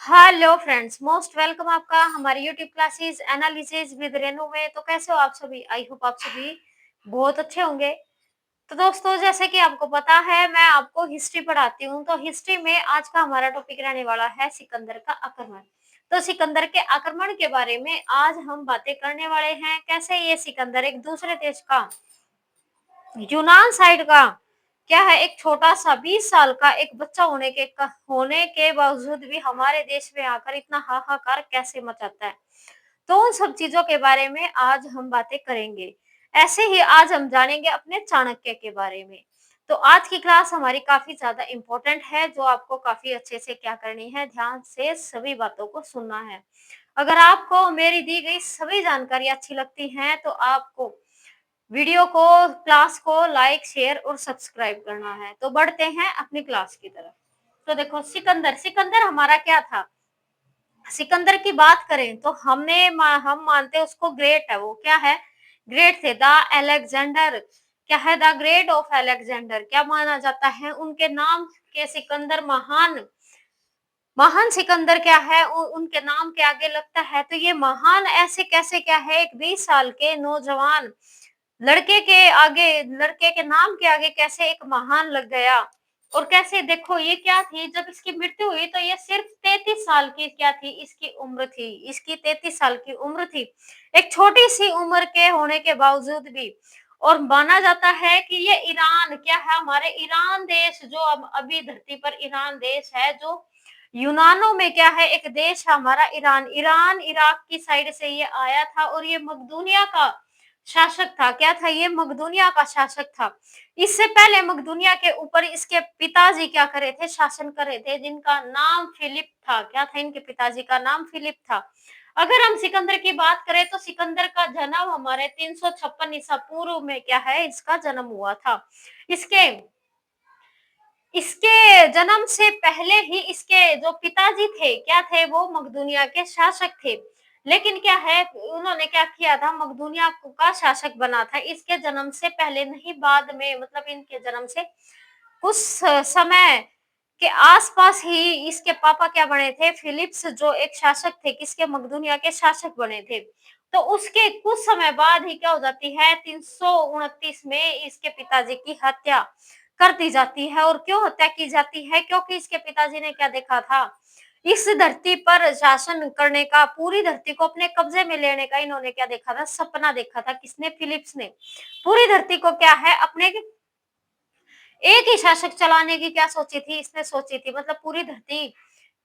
Hello friends, most welcome आपका हमारे YouTube classes analysis with Renu में। तो कैसे हो आप सभी? आई होप आप सभी बहुत अच्छे होंगे। तो दोस्तों, जैसे कि आपको पता है, मैं आपको हिस्ट्री पढ़ाती हूँ। तो हिस्ट्री में आज का हमारा टॉपिक रहने वाला है सिकंदर का आक्रमण। तो सिकंदर के आक्रमण के बारे में आज हम बातें करने वाले हैं। कैसे ये सिकंदर एक दूसरे देश का, यूनान साइड का क्या है, एक छोटा सा 20 साल का एक बच्चा होने के बावजूद भी हमारे देश में आकर इतना हाहाकार कैसे मचाता है। तो उन सब चीजों के बारे में आज हम बातें करेंगे। ऐसे ही आज हम जानेंगे अपने चाणक्य के बारे में। तो आज की क्लास हमारी काफी ज्यादा इम्पोर्टेंट है, जो आपको काफी अच्छे से क्या करनी है, ध्यान से सभी बातों को सुनना है। अगर आपको मेरी दी गई सभी जानकारी अच्छी लगती हैं तो आपको वीडियो को, क्लास को लाइक, शेयर और सब्सक्राइब करना है। तो बढ़ते हैं अपनी क्लास की तरफ। तो देखो, सिकंदर सिकंदर हमारा क्या था। सिकंदर की बात करें तो हम मानते हैं उसको ग्रेट है। वो क्या है? ग्रेट थे। द अलेक्जेंडर क्या है? द ग्रेट ऑफ अलेक्जेंडर क्या माना जाता है? उनके नाम के सिकंदर महान, महान सिकंदर क्या है, उनके नाम के आगे लगता है। तो ये महान ऐसे कैसे क्या है? एक 20 साल के नौजवान लड़के के नाम के आगे कैसे एक महान लग गया? और कैसे, देखो ये क्या थी, जब इसकी मृत्यु हुई तो ये सिर्फ 33 साल की क्या थी, इसकी उम्र थी। इसकी 33 साल की उम्र थी, एक छोटी सी उम्र के होने के बावजूद भी। और माना जाता है कि ये ईरान क्या है, हमारे ईरान देश, जो अब अभी धरती पर ईरान देश है, जो यूनानों में क्या है, एक देश है हमारा ईरान। ईरान इराक की साइड से ये आया था और ये मकदूनिया का शासक था। क्या था? ये मकदूनिया का शासक था। इससे पहले मकदूनिया के ऊपर इसके पिताजी क्या करे थे, शासन करे थे, जिनका नाम फिलिप था। क्या था? इनके पिताजी का नाम फिलिप था। अगर हम सिकंदर की बात करें तो सिकंदर का जन्म हमारे 356 ईसा पूर्व में क्या है, इसका जन्म हुआ था। इसके इसके जन्म से पहले ही इसके जो पिताजी थे, क्या थे, वो मकदूनिया के शासक थे। लेकिन क्या है, उन्होंने क्या किया था, मकदूनिया का शासक बना था इसके जन्म से पहले नहीं, बाद में, मतलब इनके जन्म से कुछ समय के आसपास ही इसके पापा क्या बने थे, फिलिप्स, जो एक शासक थे, किसके, मकदूनिया के शासक बने थे। तो उसके कुछ समय बाद ही क्या हो जाती है, 329 में इसके पिताजी की हत्या कर दी जाती है। और क्यों हत्या की जाती है? क्योंकि इसके पिताजी ने क्या देखा था, इस धरती पर शासन करने का, पूरी धरती को अपने कब्जे में लेने का इन्होंने क्या देखा था, सपना देखा था। किसने? फिलिप्स ने। पूरी धरती को क्या है, अपने एक ही शासक चलाने की क्या सोची थी, इसने सोची थी, मतलब पूरी धरती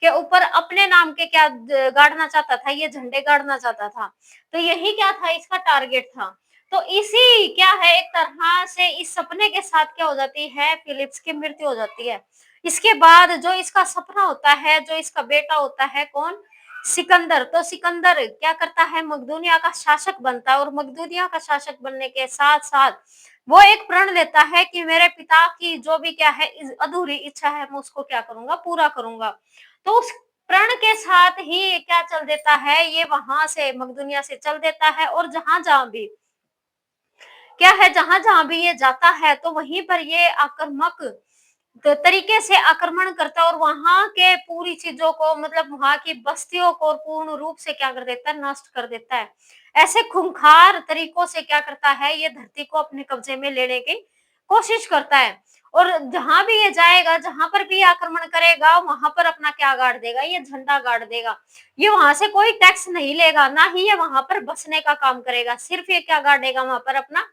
के ऊपर अपने नाम के क्या गाड़ना चाहता था, ये झंडे गाड़ना चाहता था। तो यही क्या था, इसका टारगेट था। तो इसी क्या है, एक तरह से इस सपने के साथ क्या हो जाती है, फिलिप्स की मृत्यु हो जाती है। इसके बाद जो इसका सपना होता है, जो इसका बेटा होता है, कौन? सिकंदर। तो सिकंदर क्या करता है, मकदूनिया का शासक बनता है। और मकदूनिया का शासक बनने के साथ साथ वो एक प्रण लेता है कि मेरे पिता की जो भी क्या है, अधूरी इच्छा है, मैं उसको क्या करूंगा, पूरा करूंगा। तो उस प्रण के साथ ही क्या चल देता है, ये वहां से मकदूनिया से चल देता है। और जहां जहां भी क्या है, जहां जहां भी ये जाता है, तो वहीं पर ये आक्रामक तरीके से आक्रमण करता है और वहां के पूरी चीजों को, मतलब वहां की बस्तियों को पूर्ण रूप से क्या कर देता है, नष्ट कर देता है। ऐसे खूंखार तरीकों से क्या करता है, ये धरती को अपने कब्जे में लेने की कोशिश करता है। और जहां भी ये जाएगा, जहां पर भी आक्रमण करेगा, वहां पर अपना क्या गाड़ देगा, ये झंडा गाड़ देगा। ये वहां से कोई टैक्स नहीं लेगा, ना ही ये वहां पर बसने का काम करेगा। सिर्फ ये क्या गाड़ेगा, वहां पर अपना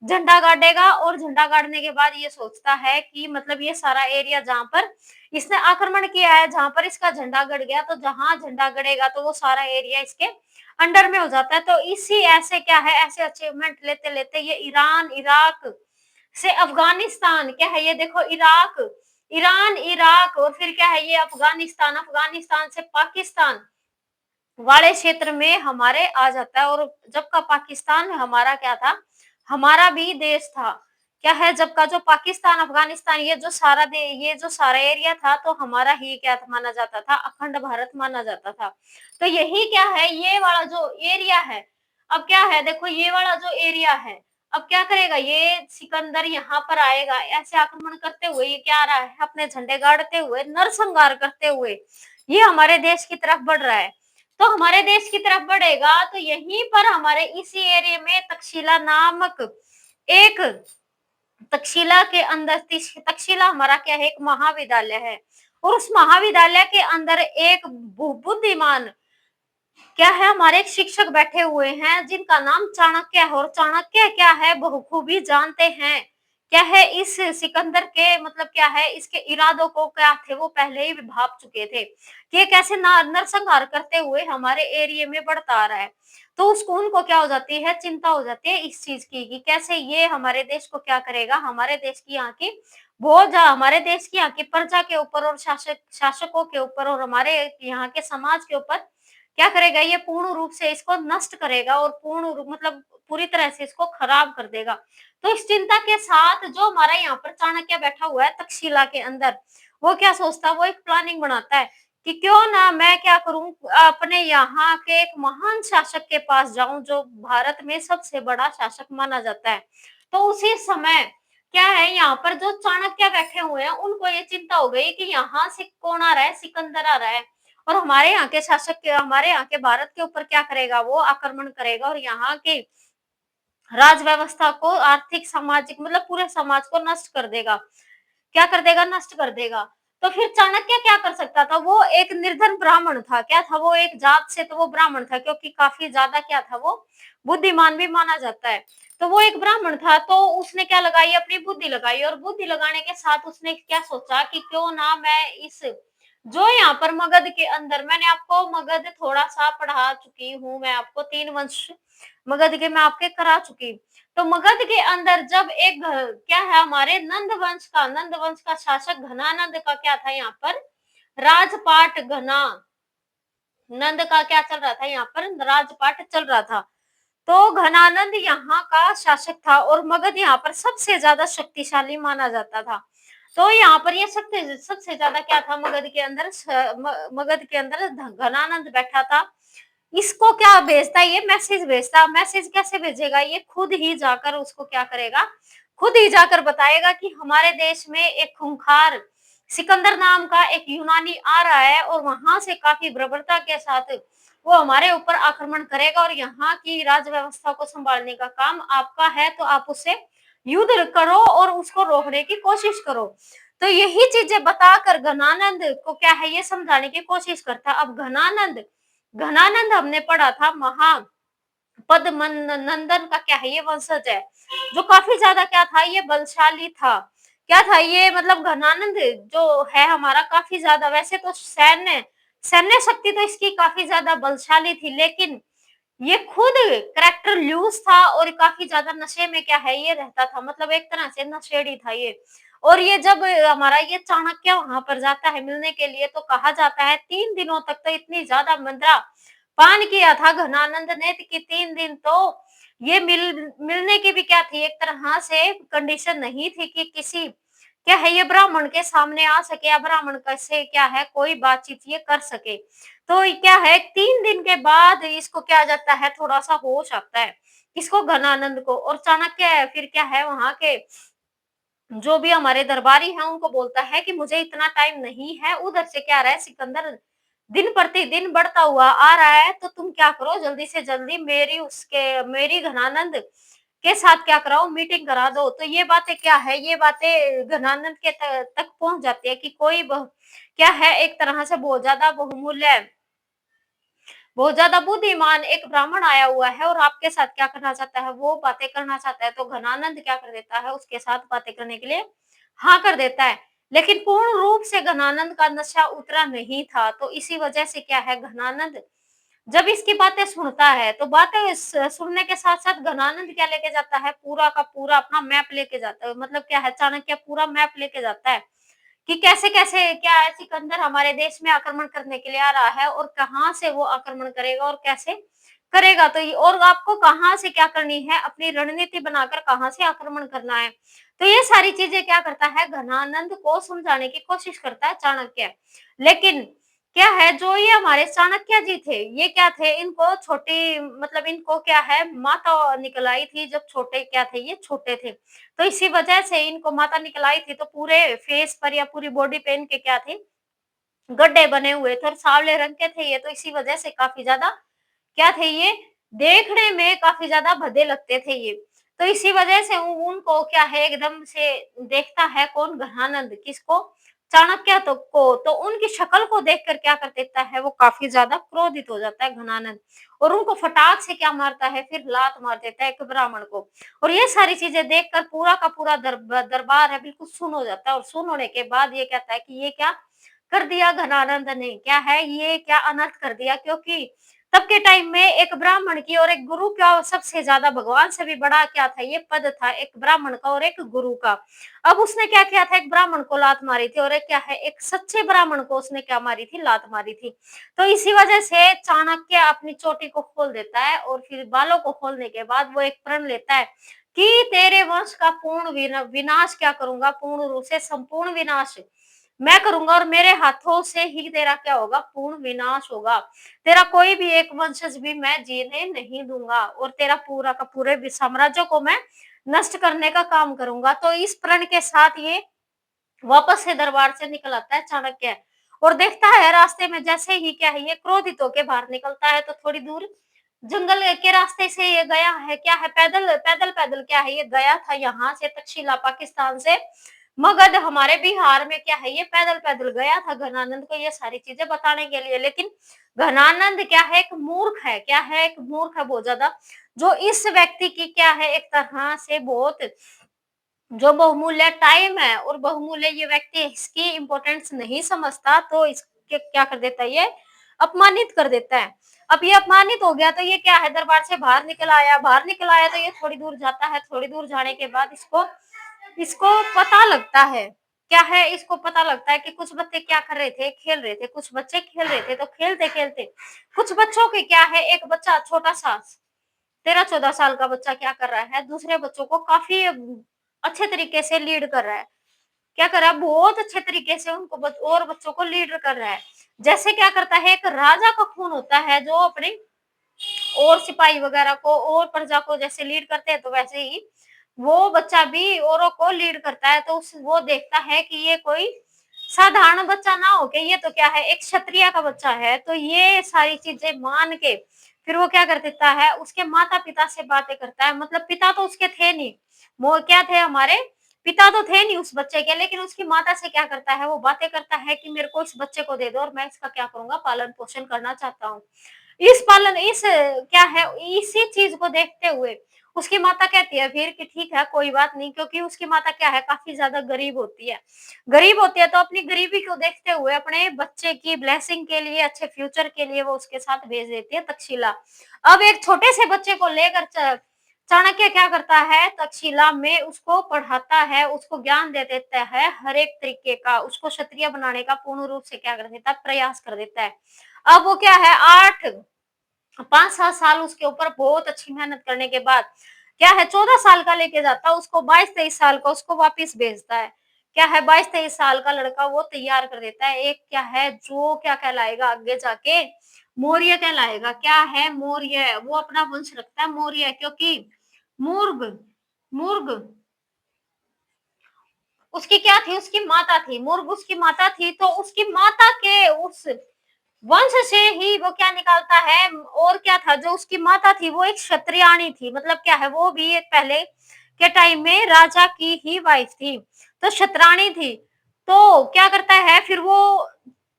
झंडा गाड़ेगा। और झंडा गाड़ने के बाद ये सोचता है कि मतलब ये सारा एरिया जहां पर इसने आक्रमण किया है, जहां पर इसका झंडा गड़ गया, तो जहां झंडा गड़ेगा तो वो सारा एरिया इसके अंडर में हो जाता है। तो इसी ऐसे क्या है, ऐसे अचीवमेंट लेते लेते ये ईरान, इराक से अफगानिस्तान, क्या है ये, देखो, इराक, ईरान, इराक, और फिर क्या है ये अफगानिस्तान, अफगानिस्तान से पाकिस्तान वाले क्षेत्र में हमारे आ जाता है। और जब का पाकिस्तान हमारा क्या था, हमारा भी देश था। क्या है, जब का जो पाकिस्तान, अफगानिस्तान, ये जो सारा एरिया था, तो हमारा ही क्या माना जाता था, अखंड भारत माना जाता था। तो यही क्या है, ये वाला जो एरिया है, अब क्या है, देखो ये वाला जो एरिया है, अब क्या करेगा, ये सिकंदर यहाँ पर आएगा, ऐसे आक्रमण करते हुए, ये क्या आ रहा है, अपने झंडे गाड़ते हुए, नरसंहार करते हुए ये हमारे देश की तरफ बढ़ रहा है। तो हमारे देश की तरफ बढ़ेगा तो यहीं पर हमारे इसी एरिया में तक्षशिला नामक एक तक्षशिला के अंदर तक्षशिला हमारा क्या है, एक महाविद्यालय है। और उस महाविद्यालय के अंदर एक बुद्धिमान क्या है, हमारे एक शिक्षक बैठे हुए हैं जिनका नाम चाणक्य है। और चाणक्य क्या है, बखूबी जानते हैं क्या है इस सिकंदर के मतलब क्या है, इसके इरादों को क्या थे, वो पहले ही भाप चुके थे कि ये कैसे नरसंहार करते हुए हमारे एरिया में बढ़ता आ रहा है। तो उसको उनको क्या हो जाती है, चिंता हो जाती है इस चीज की कि कैसे ये हमारे देश को क्या करेगा, हमारे देश की यहाँ की बहुत ज्यादा, हमारे देश की यहाँ की प्रजा के ऊपर और शासकों के ऊपर और हमारे यहाँ के समाज के ऊपर क्या करेगा, ये पूर्ण रूप से इसको नष्ट करेगा और पूर्ण रूप मतलब पूरी तरह से इसको खराब कर देगा। तो इस चिंता के साथ जो हमारा यहाँ पर चाणक्य बैठा हुआ है तक्षशिला के अंदर, वो क्या सोचता है, वो एक प्लानिंग बनाता है कि क्यों ना मैं क्या करूं, अपने यहाँ के एक महान शासक के पास जाऊं जो भारत में सबसे बड़ा शासक माना जाता है। तो उसी समय क्या है, यहाँ पर जो चाणक्य बैठे हुए हैं उनको ये चिंता हो गई कि यहाँ से कौन आ रहा है, सिकंदर आ रहा है और हमारे यहाँ के शासक के, हमारे यहाँ के भारत के ऊपर क्या करेगा, वो आक्रमण करेगा और यहाँ की राज व्यवस्था को, आर्थिक सामाजिक मतलब पूरे समाज को नष्ट कर देगा। क्या कर देगा, नष्ट कर देगा। तो फिर चाणक्य क्या कर सकता था, वो एक निर्धन ब्राह्मण था, क्या था वो, एक जात से तो वो ब्राह्मण था क्योंकि काफी ज्यादा क्या था, वो बुद्धिमान भी माना जाता है। तो वो एक ब्राह्मण था, तो उसने क्या लगाई, अपनी बुद्धि लगाई और बुद्धि लगाने के साथ उसने क्या सोचा कि क्यों ना मैं इस जो यहाँ पर मगध के अंदर, मैंने आपको मगध थोड़ा सा पढ़ा चुकी हूँ, मैं आपको 3 वंश मगध के मैं आपके करा चुकी। तो मगध के अंदर जब एक क्या है, हमारे नंद वंश का शासक घनानंद का क्या था, यहाँ पर राजपाट घना नंद का क्या चल रहा था, यहाँ पर राजपाट चल रहा था। तो घनानंद यहाँ का शासक था और मगध यहाँ पर सबसे ज्यादा शक्तिशाली माना जाता था। तो यहाँ पर ये सबसे सबसे ज्यादा क्या था, मगध के अंदर मगध के अंदर घनानंद बैठा था। इसको क्या भेजता है, ये मैसेज भेजता, मैसेज कैसे भेजेगा, ये खुद ही जाकर उसको क्या करेगा, खुद ही जाकर बताएगा कि हमारे देश में एक खूंखार सिकंदर नाम का एक यूनानी आ रहा है और वहां से काफी बर्बरता के साथ वो हमारे ऊपर आक्रमण करेगा और यहाँ की राज व्यवस्था को संभालने का काम आपका है, तो आप उससे युद्ध करो और उसको रोकने की कोशिश करो। तो यही चीजें बताकर घनानंद को क्या है, ये समझाने की कोशिश करता। अब घनानंद घनानंद हमने पढ़ा था महा पद्म नंदन का क्या है, ये वंशज है जो काफी ज्यादा क्या था, ये बलशाली था। क्या था ये, मतलब घनानंद जो है हमारा काफी ज्यादा, वैसे तो सैन्य सैन्य शक्ति तो इसकी काफी ज्यादा बलशाली थी, लेकिन ये खुद करैक्टर लूज था और काफी ज्यादा नशे में क्या है, ये रहता था, मतलब एक तरह से नशेड़ी था ये। और ये जब हमारा ये चाणक्य वहां पर जाता है मिलने के लिए, तो कहा जाता है 3 दिनों तक तो इतनी ज्यादा मंद्रा पान किया था घनानंद ने कि 3 दिन तो ये मिलने की भी क्या थी, एक तरह से कंडीशन नहीं थी कि किसी क्या है, ये ब्राह्मण के सामने आ सके या ब्राह्मण से क्या है कोई बातचीत ये कर सके। तो ये क्या है, 3 दिन के बाद इसको क्या आ जाता है, थोड़ा सा होश आता है किसको, घनानंद को। और चाणक्य फिर क्या है, वहां के जो भी हमारे दरबारी हैं उनको बोलता है कि मुझे इतना टाइम नहीं है, उधर से क्या रहा है, सिकंदर दिन प्रतिदिन बढ़ता हुआ आ रहा है, तो तुम क्या करो, जल्दी से जल्दी मेरी घनानंद के साथ क्या कराओ, मीटिंग करा दो। तो ये बातें क्या है, ये बातें घनानंद के तक पहुंच जाती है कि कोई क्या है, एक तरह से बहुत ज्यादा बहुमूल्य, बहुत ज्यादा बुद्धिमान एक ब्राह्मण आया हुआ है और आपके साथ क्या करना चाहता है, वो बातें करना चाहता है। तो घनानंद क्या कर देता है, उसके साथ बातें करने के लिए हाँ कर देता है। लेकिन पूर्ण रूप से घनानंद का नशा उतरा नहीं था, तो इसी वजह से क्या है, घनानंद जब इसकी बातें सुनता है, तो बातें सुनने के साथ साथ घनानंद क्या लेके जाता है, पूरा का पूरा अपना मैप लेके जाता है, मतलब क्या है, चाणक्य पूरा मैप लेके जाता है कि कैसे-कैसे क्या है, सिकंदर हमारे देश में आक्रमण करने के लिए आ रहा है और कहाँ से वो आक्रमण करेगा और कैसे करेगा। तो ये और आपको कहाँ से क्या करनी है, अपनी रणनीति बनाकर कहाँ से आक्रमण करना है। तो ये सारी चीजें क्या करता है, घनानंद को समझाने की कोशिश करता है चाणक्य। लेकिन क्या है, जो ये हमारे चाणक्य जी थे, ये क्या थे, इनको छोटी मतलब इनको क्या है, माता निकल आई थी जब छोटे क्या थे, ये छोटे थे। तो इसी वजह से इनको माता निकल आई थी, तो पूरे फेस पर या पूरी बॉडी पे इनके क्या थी, गड्ढे बने हुए थे और सांवले रंग के थे ये, तो इसी वजह से काफ़ी ज़्यादा क्या थे ये, देखने में काफ़ी ज़्यादा भद्दे लगते थे ये। तो इसी वजह से उ उनको क्या है एकदम से देखता है कौन घनानंद किसको? चाणक्य तो उनकी शक्ल को देखकर क्या कर देता है वो काफ़ी ज़्यादा क्रोधित हो जाता है घनानंद और उनको फटाक से क्या मारता है फिर लात मार देता है एक ब्राह्मण को। और ये सारी चीज़ें देखकर पूरा का पूरा दरबार है बिल्कुल सुन्न हो जाता है और सुन्न होने के बाद ये कहता है कि ये क्या कर दिया घनानंद ने, क्या है ये क्या अनर्थ कर दिया, क्योंकि तब के टाइम में एक ब्राह्मण की और एक गुरु का सबसे ज्यादा भगवान से भी बड़ा क्या था, ये पद था एक ब्राह्मण का और एक गुरु का। अब उसने क्या किया था, एक ब्राह्मण को लात मारी थी और एक क्या है एक सच्चे ब्राह्मण को उसने क्या मारी थी, लात मारी थी। तो इसी वजह से चाणक्य अपनी चोटी को खोल देता है और फिर बालों को खोलने के बाद वो एक प्रण लेता है कि तेरे वंश का पूर्ण विनाश क्या करूंगा, पूर्ण रूप से संपूर्ण विनाश मैं करूंगा और मेरे हाथों से ही तेरा क्या होगा, पूर्ण विनाश होगा। तेरा कोई भी एक वंशज भी मैं जीने नहीं दूंगा और तेरा पूरा का पूरे साम्राज्य को मैं नष्ट करने का काम करूंगा। तो इस प्रण के साथ ये वापस से दरबार से निकल आता है चाणक्य और देखता है रास्ते में जैसे ही क्या है ये क्रोधित होके बाहर निकलता है तो थोड़ी दूर जंगल के रास्ते से ये गया है, क्या है पैदल पैदल पैदल क्या है ये गया था यहाँ से तक्षशिला पाकिस्तान से मगध हमारे बिहार में क्या है ये पैदल पैदल गया था घनानंद को ये सारी चीजें बताने के लिए। लेकिन घनानंद क्या है, एक मूर्ख है, क्या है एक मूर्ख है बहुत ज्यादा, जो इस व्यक्ति की क्या है एक तरह से बहुत जो बहुमूल्य टाइम है और बहुमूल्य ये व्यक्ति इसकी इम्पोर्टेंस नहीं समझता तो इसके क्या कर देता है ये अपमानित कर देता है। अब ये अपमानित हो गया तो ये क्या है दरबार से बाहर निकल आया तो ये थोड़ी दूर जाता है, थोड़ी दूर जाने के बाद इसको इसको पता लगता है, क्या है इसको पता लगता है कि कुछ बच्चे क्या कर रहे थे, खेल रहे थे, कुछ बच्चे खेल रहे थे तो खेलते खेलते कुछ बच्चों के क्या है एक बच्चा छोटा सा 13-14 साल का बच्चा क्या कर रहा है, दूसरे बच्चों को काफ़ी अच्छे तरीके से लीड कर रहा है। क्या कर रहा है, बहुत अच्छे तरीके से उनको और बच्चों को लीड कर रहा है। जैसे क्या करता है, एक राजा का खून होता है जो अपने और सिपाही वगैरह को और प्रजा को जैसे लीड करते हैं, तो वैसे ही वो बच्चा भी औरों को लीड करता है। तो उस वो देखता है कि ये कोई साधारण बच्चा ना हो के ये तो क्या है, एक क्षत्रिय का बच्चा है। तो ये सारी चीज़ें मान के फिर वो क्या कर देता है, उसके माता-पिता से बातें करता है। मतलब पिता तो उसके थे नहीं, वो क्या थे हमारे पिता तो थे नहीं उस बच्चे के, लेकिन उसकी माता से क्या करता है, वो बातें करता है कि मेरे को इस बच्चे को दे दो और मैं इसका क्या करूँगा, पालन-पोषण करना चाहता हूँ। इस क्या है, इसी चीज़ को देखते हुए उसकी माता कहती है फिर कि ठीक है, कोई बात नहीं, क्योंकि उसकी माता क्या है, काफ़ी ज़्यादा गरीब होती है। गरीब होती है तो अपनी गरीबी को देखते हुए अपने बच्चे की ब्लेसिंग के लिए, अच्छे फ्यूचर के लिए वो उसके साथ भेज देती है तक्षशिला। अब एक छोटे से बच्चे को लेकर चाणक्य क्या करता है, तक्षशिला में उसको पढ़ाता है, उसको ज्ञान दे देता है हर एक तरीके का, उसको क्षत्रिय बनाने का पूर्ण रूप से क्या कर देता है, प्रयास कर देता है। अब वो क्या है 8 5-7 साल उसके ऊपर बहुत अच्छी मेहनत करने के बाद क्या है 14 साल का लेके जाता है उसको, 22-23 साल का उसको वापस भेजता है। क्या है 22-23 साल का लड़का वो तैयार कर देता है, एक क्या है जो क्या कहलाएगा आगे जाके मौर्य कहलाएगा। क्या है मौर्य, वो अपना वंश रखता है मौर्य, क्योंकि मुर्ग मुर्ग उसकी क्या थी, उसकी माता थी, मुर्ग उसकी माता थी, तो उसकी माता के उस वंश से ही वो क्या निकालता है, और क्या था जो उसकी माता थी वो एक क्षत्रियाणी थी, मतलब क्या है वो भी एक पहले के टाइम में राजा की ही वाइफ थी, तो क्षत्राणी थी। तो क्या करता है फिर वो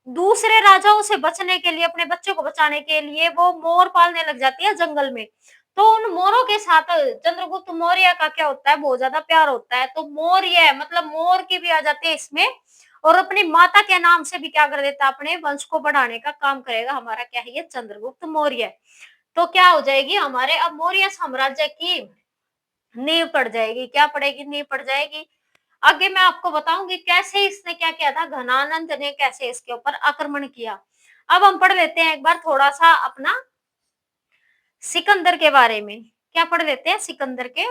दूसरे राजाओं से बचने के लिए, अपने बच्चे को बचाने के लिए वो मोर पालने लग जाती है जंगल में। तो उन मोरों के साथ चंद्रगुप्त मौर्य का क्या होता है, बहुत ज्यादा प्यार होता है। तो मौर्य मतलब मोर की भी आ जाती है इसमें, और अपनी माता के नाम से भी क्या कर देता है, अपने वंश को बढ़ाने का काम करेगा हमारा क्या है ये चंद्रगुप्त मौर्य। तो क्या हो जाएगी हमारे अब मौर्य साम्राज्य की नींव पड़ जाएगी, क्या पड़ेगी, नींव पड़ जाएगी। आगे मैं आपको बताऊंगी कैसे इसने क्या किया था, घनानंद ने कैसे इसके ऊपर आक्रमण किया। अब हम पढ़ लेते हैं एक बार थोड़ा सा अपना सिकंदर के बारे में, क्या पढ़ लेते हैं सिकंदर के